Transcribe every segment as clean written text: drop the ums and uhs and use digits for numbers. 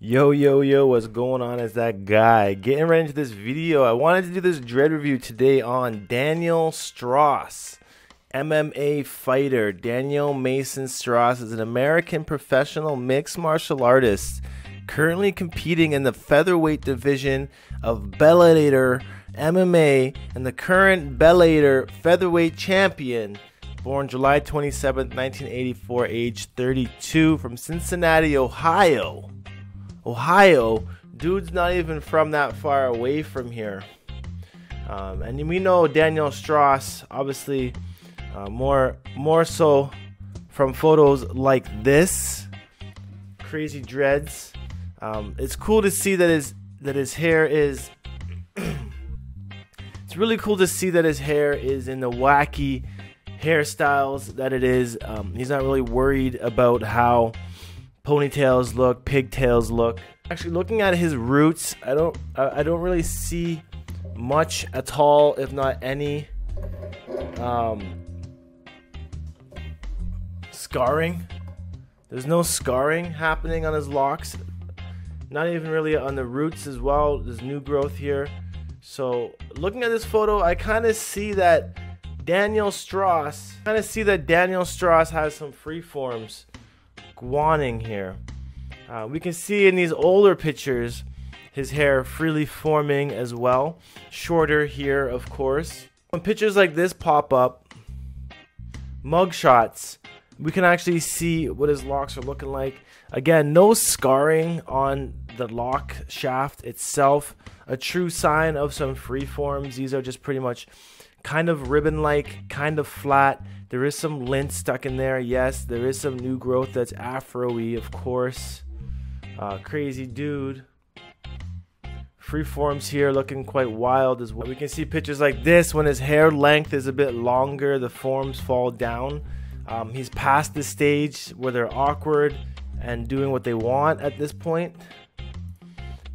Yo, what's going on? It's that guy getting right into this video. I wanted to do this dread review today on Daniel Straus, MMA fighter. Daniel Mason Straus is an American professional mixed martial artist currently competing in the featherweight division of Bellator MMA and the current Bellator featherweight champion. Born July 27, 1984, age 32, from Cincinnati, Ohio. Dude's not even from that far away from here. And we know Daniel Straus, obviously, more so from photos like this. Crazy dreads. It's cool to see that his hair is. It's really cool to see that his hair is in the wacky hairstyles that it is. He's not really worried about how ponytails look, pigtails look. Actually, looking at his roots, I don't really see much at all, if not any scarring. There's no scarring happening on his locks, not even really on the roots as well. There's new growth here. So looking at this photo, I kind of see that Daniel Straus has some freeforms guaning here. We can see in these older pictures his hair freely forming as well. Shorter here, of course. When pictures like this pop up, mugshots, we can actually see what his locks are looking like. Again, no scarring on the lock shaft itself. A true sign of some freeforms. These are just pretty much kind of ribbon-like, kind of flat. There is some lint stuck in there. Yes, there is some new growth that's afro-y, of course. Crazy dude. Freeforms here looking quite wild as well. We can see pictures like this when his hair length is a bit longer, the forms fall down. He's past the stage where they're awkward and doing what they want at this point.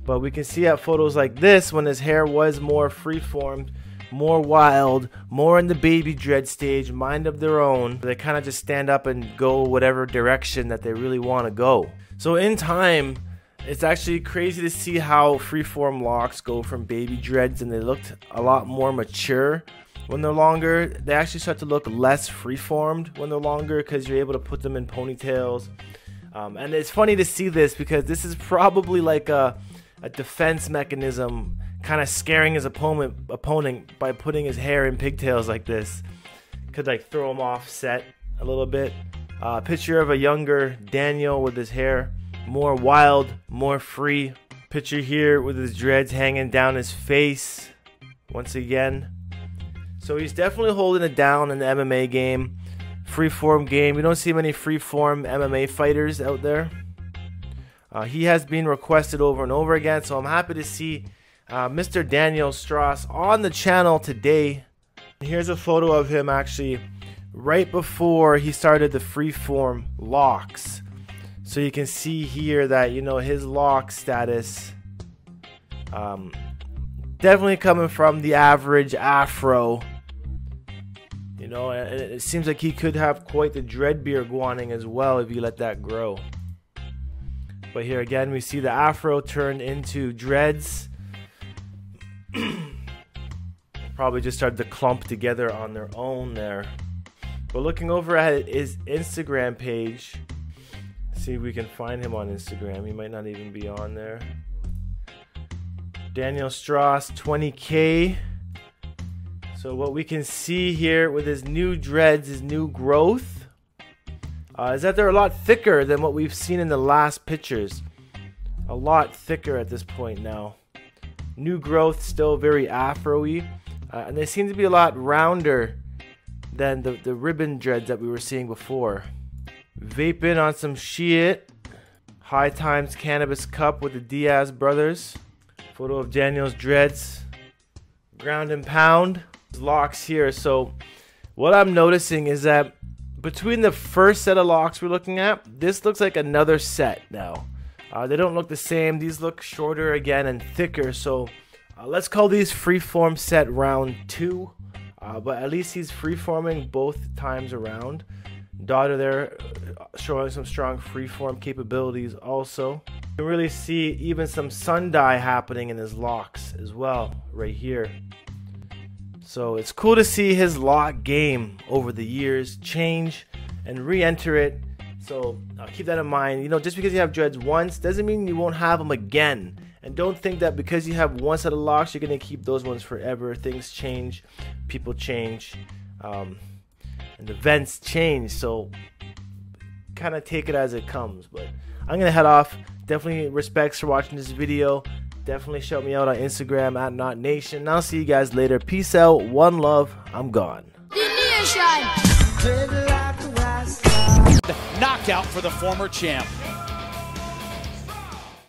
But we can see at photos like this when his hair was more freeformed, more wild, more in the baby dread stage, mind of their own. They kind of just stand up and go whatever direction that they really want to go. So in time, it's actually crazy to see how freeform locks go from baby dreads, and they looked a lot more mature when they're longer. They actually start to look less freeformed when they're longer because you're able to put them in ponytails. And it's funny to see this because this is probably like a defense mechanism, kind of scaring his opponent by putting his hair in pigtails like this. Could like throw him off set a little bit. Picture of a younger Daniel with his hair more wild, more free. Picture here with his dreads hanging down his face once again. So he's definitely holding it down in the MMA game, freeform game. We don't see many freeform MMA fighters out there. He has been requested over and over again, so I'm happy to see Mr. Daniel Straus on the channel today. Here's a photo of him actually right before he started the freeform locks. So you can see here that, you know, his lock status definitely coming from the average afro. You know, and it seems like he could have quite the dread beard guaning as well if you let that grow. But here again, we see the afro turned into dreads. Probably just started to clump together on their own there. But looking over at his Instagram page, see if we can find him on Instagram. He might not even be on there. Daniel Straus, 20K. So what we can see here with his new dreads, his new growth, is that they're a lot thicker than what we've seen in the last pictures. A lot thicker at this point now. New growth, still very afro-y. And they seem to be a lot rounder than the ribbon dreads that we were seeing before. Vaping on some shit. High Times Cannabis Cup with the Diaz brothers. Photo of Daniel's dreads. Ground and pound. Locks here. So what I'm noticing is that between the first set of locks we're looking at, this looks like another set now. They don't look the same. These look shorter again and thicker. So let's call these freeform set round 2. But at least he's freeforming both times around. daughter there, showing some strong freeform capabilities also. You can really see even some sun dye happening in his locks as well, right here. So it's cool to see his lock game over the years change and re-enter it. So keep that in mind. You know, just because you have dreads once doesn't mean you won't have them again. And don't think that because you have one set of locks, you're going to keep those ones forever. Things change, people change, and events change. So kind of take it as it comes. But I'm going to head off. Definitely respects for watching this video. Definitely shout me out on Instagram at KNOTNation. And I'll see you guys later. Peace out. One love. I'm gone. Knockout for the former champ.